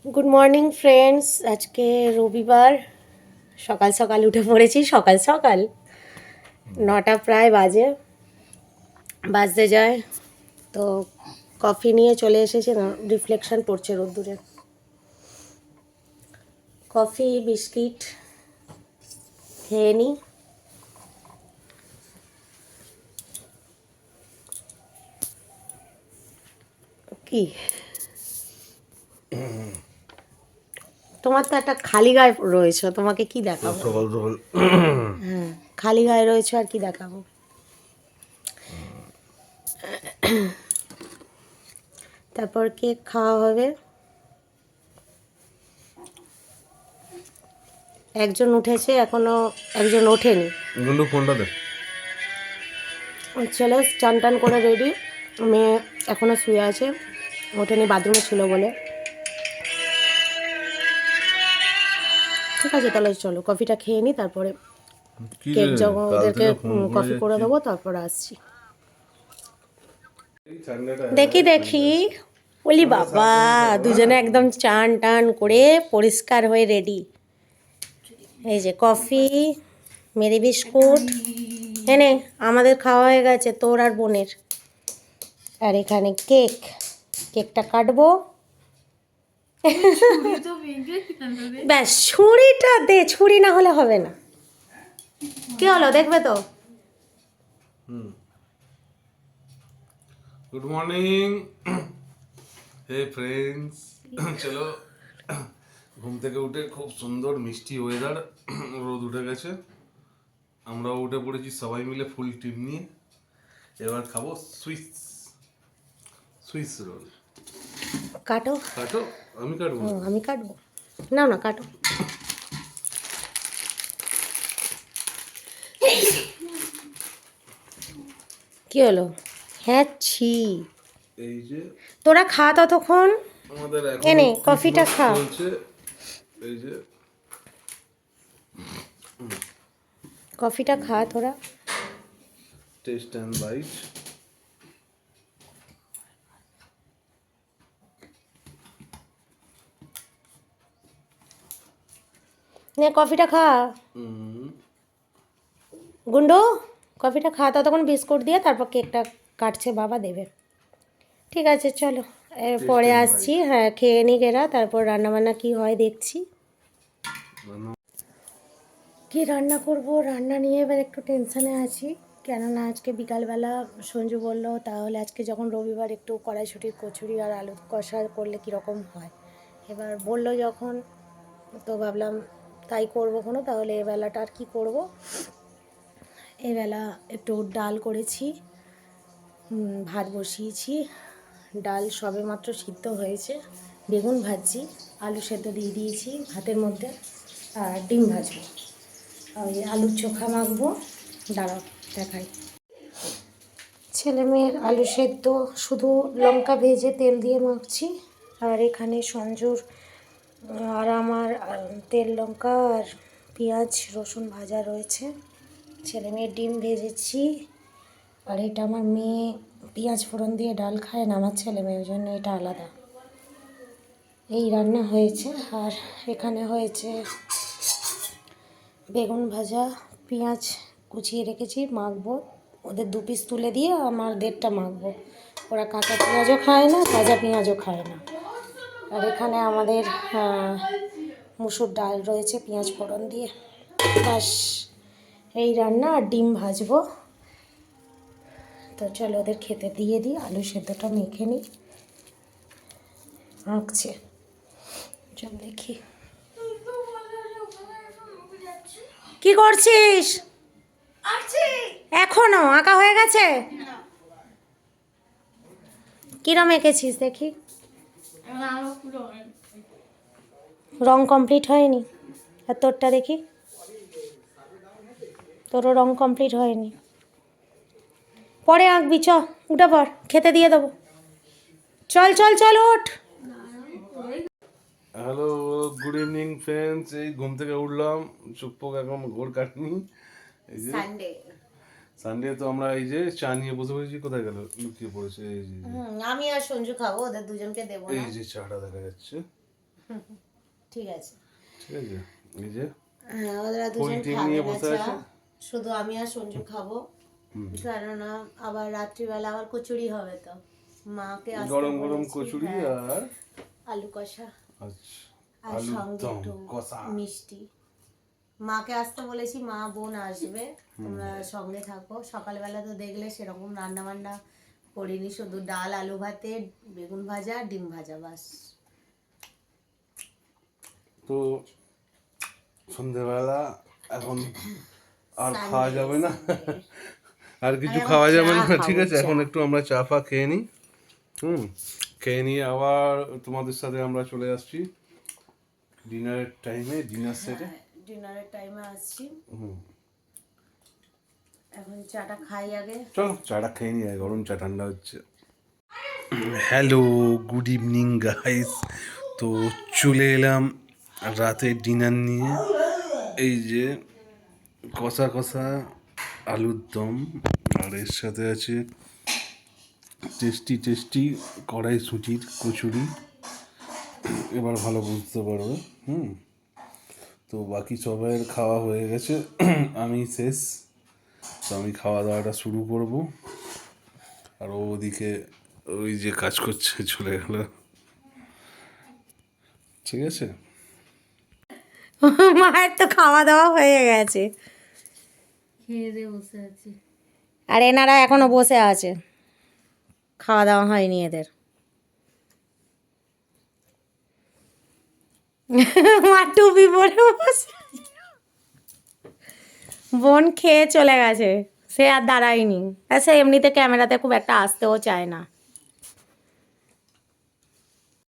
Good morning friends. আজকে রবিবার, সকাল সকাল উঠে পড়েছি। সকাল সকাল 9টা প্রায় বাজতে যায়। তো কফি নিয়ে চলে এসেছি, রিফ্লেকশন পড়ছে রোদ্দুরে। কফি বিস্কিট খেয়ে নিই। কি তোমার তো একটা খালি গায়ে রয়েছে, তোমাকে কি দেখাবো? সকাল সকাল হ্যাঁ, খালি গায়ে রয়েছে, আর কি দেখাবো? তারপর কেক খাওয়া হবে। একজন উঠেছে, এখনো একজন ওঠেনি। গুন্ডু ফোনটা দে। চলো, চান টান করে রেডি। মেয়ে এখনও শুয়ে আছে, ওঠেনি, বাথরুমে ছিল বলে। ঠিক আছে, তাহলে চলো কফিটা খেয়ে নিই, তারপরে কি কেক রে, যখন কাল ওদেরকে থেকে ফোন করে কফি করে যাচ্ছি। দেবো, তারপর আসছি। এই ঠান্ডাটা দেখি দেখি, বলি বাবা, দুজনে একদম চান টান করে পরিষ্কার হয়ে রেডি। এই যে কফি, মেরি বিস্কুট এনে আমাদের খাওয়া হয়ে গেছে, তোর আর বোনের। আর এখানে কেক, কেকটা কাটবো। ব্যাস, ছুরিটা দে, ছুরি না হলে হবে না। কি হলো দেখবে তো? Good morning hey friends. চলো, ঘুম থেকে উঠে খুব সুন্দর মিষ্টি ওয়েদার, রোদ উঠে গেছে, আমরাও উঠে পড়েছি সবাই মিলে ফুল টিম নিয়ে। এবার খাবো সুইস সুইস রোল। কাটো। কাটো, আমি কাটবো না। আমি কাটবো। না না, কাটো। কি হলো? হ্যাঁ, ছি। এই যে তোরা খা ততক্ষণ। আমাদের এনে এখন কফিটা খা। চলছে। এই যে কফিটা খা তোরা। Taste and bite. নে কফিটা খা। গুন্ডু, কফিটা খা ততক্ষণ, বিস্কুট দিয়ে, তারপর কেকটা কাটছে বাবা, দেবে। ঠিক আছে চলো, পরে আসছি। হ্যাঁ, খেয়ে নি এরা, তারপর রান্নাবান্না কি হয় দেখছি। কি রান্না করব, রান্না নিয়ে এবার একটু টেনশানে আছি। কেননা আজকে বিকালবেলা সঞ্জু বলল, তাহলে আজকে যখন রবিবার একটু কড়াইশুঁটির কচুরি আর আলু কষা করলে কীরকম হয়। এবার বলল যখন, তো ভাবলাম তাই করবো কোনো। তাহলে এবেলাটা আর কী করব, এবেলা একটু ডাল করেছি, ভাত বসিয়েছি। ডাল সবে মাত্র সিদ্ধ হয়েছে, বেগুন ভাজছি, আলু সেদ্ধ দিয়ে দিয়েছি ভাতের মধ্যে, আর ডিম ভাজবো, ওই আলুর চোখা মাখবো। দাঁড়াও দেখাই। ছেলে মেয়ের আলু সেদ্ধ শুধু লঙ্কা ভেজে তেল দিয়ে মাখছি। আর এখানে সঞ্জুর আর আমার তেল লঙ্কা আর পেঁয়াজ রসুন ভাজা রয়েছে। ছেলে মেয়ের ডিম ভেজেছি। আর এটা আমার মেয়ে পেঁয়াজ ফোড়ন দিয়ে ডাল খায় না, আমার ছেলে মেয়ের জন্য এটা আলাদা। এই রান্না হয়েছে। আর এখানে হয়েছে বেগুন ভাজা, পেঁয়াজ কুচিয়ে রেখেছি, মাখবো। ওদের 2 পিস তুলে দিয়ে আমার 1.5টা মাখবো। ওরা কাঁচা পেঁয়াজও খায় না, ভাজা পেঁয়াজও খায় না। আর এখানে আমাদের মুসুর ডাল রয়েছে পেঁয়াজ ফোড়ন দিয়ে। ব্যাস, এই রান্না। আর ডিম ভাজবো। তো চলো ওদের খেতে দিয়ে দিই, আলু সেদ্ধটা মেখে নিই। আঁকছে, চল দেখি কি করছিস। এখনো আঁকা হয়ে গেছে? কিরম এঁকেছিস দেখি। রং কমপ্লিট হয়নি? আর তোরটা দেখি, তোরও রং কমপ্লিট হয়নি। পরে আঁকবি, চ উঠে পর, খেতে দিয়ে দেবো। চল চল চল, ওঠ। Hello, good evening friends. এই ঘুম থেকে উঠলাম, চুপপোক এখন ঘোর কাটনি। এই যে সানডে, তো আমরা এই যে চা নিয়ে বসে পড়েছি। কোথায় গেল, লুকিয়ে পড়েছে। এই যে আমি আর সঞ্জু খাবো, ওদের দুজনকে দেবো না। এই যে চাটা দেখা যাচ্ছে। ঠিক আছে। ঠিক আছে, এই যে হ্যাঁ, ওরা দুজন পোলট্রি খাবে নিয়ে না বসে চা, আছে। শুধু আমি আর সঞ্জু খাবো। কেননা আবার রাত্রিবেলা আবার কচুরি হবে, তো মাকে আসতে গরম গরম বলেছি। কচুরি হ্যাঁ, আর আলু কষা আচ্ছা আর আলুর সঙ্গে দম একটু কষা। মিষ্টি। মাকে আসতে বলেছি, মা বোন আসবে, তোমরা সঙ্গে থাকো। সকালবেলা তো দেখলে সেরকম রান্না বান্না করিনি, শুধু ডাল, আলু ভাতে, বেগুন ভাজা, ডিম ভাজা, বাস। তো সন্ধেবেলা এখন আর খাওয়া যাবে না, আর কিছু এখন খাওয়া যাবে চা না, ঠিক খাবো, আছে। চা। এখন একটু আমরা চা ফা খেয়ে নিই, খেয়ে নিয়ে আবার তোমাদের সাথে আমরা চলে আসছি ডিনারের টাইমে, ডিনার সেটে। ডিনারের টাইমে আসছি, এখন চাটা খাই আগে। চলো চাটা খেয়ে নিই, গরম চা, ঠান্ডা হচ্ছে। Hello, good evening guys. তো চলে এলাম রাতের ডিনার নিয়ে। এই যে কষা কষা আলুর দম, আর এর সাথে আছে টেস্টি টেস্টি কড়াইশুঁটির কচুরি। এবার ভালো বুঝতে পারবে। তো বাকি সবাইয়ের খাওয়া হয়ে গেছে, আমি শেষ। তো আমি খাওয়া দাওয়াটা শুরু করব, আর ও ওদিকে ওই যে কাজ করছে, চলে গেল। ঠিক আছে। মায়ের তো খাওয়া দাওয়া হয়ে গেছে, খেয়ে দিয়ে বসে আছি। আর এনারা এখনো বসে আছে, খাওয়া দাওয়া হয়নি এদের। মা টুপি পরে বসে আছে। বোন খেয়ে চলে গেছে, সে আর দাঁড়ায়নি। আর সে এমনিতে ক্যামেরাতে খুব একটা আসতেও চায় না।